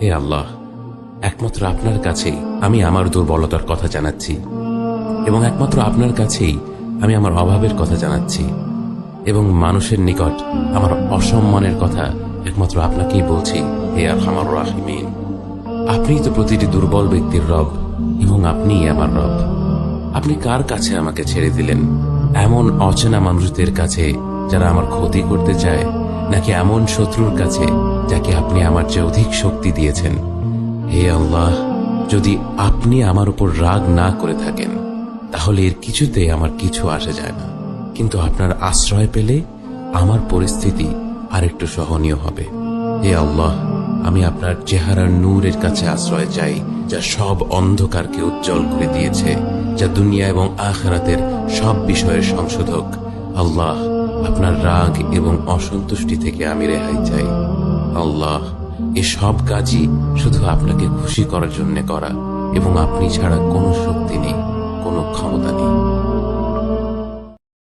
হে আল্লাহ, একমাত্র আপনার কাছেই আমি আমার দুর্বলতার কথা জানাচ্ছি, এবং একমাত্র আপনার কাছেই আমি আমার অভাবের কথা জানাচ্ছি, এবং মানুষের নিকট আমার অসম্মানের কথা একমাত্র আপনাকেই বলছি। হে আরহামার রাহিমিন, আপনিই তো প্রতিটি দুর্বল ব্যক্তির রব, এবং আপনিই আমার রব। আপনি কার কাছে আমাকে ছেড়ে দিলেন? এমন অচেনা মানুষদের কাছে যারা আমার ক্ষতি করতে চায়, নাকি এমন শত্রুর কাছে যাকে আপনি আমার চেয়ে অধিক শক্তি দিয়েছেন? হে আল্লাহ, যদি আপনি আমার উপর রাগ না করে থাকেন তাহলে এর কিছুতে আমার কিছু আসে যায় না, কিন্তু আপনার আশ্রয় পেলে আমার পরিস্থিতি আরেকটু সহনীয় হবে। হে আল্লাহ, আমি আপনার চেহারার নূরের কাছে আশ্রয় চাই, যা সব অন্ধকারকে উজ্জ্বল করে দিয়েছে, যা দুনিয়া এবং আখিরাতের সব বিষয়ের সংশোধক। আল্লাহ, আপনার রাগ এবং অসন্তুষ্টি থেকে আমি রেহাই চাই। আল্লাহ, এ সব কাজই শুধু আপনাকে খুশি করার জন্য করা, এবং আপনি ছাড়া কোনো শক্তি নেই, কোনো ক্ষমতা নেই।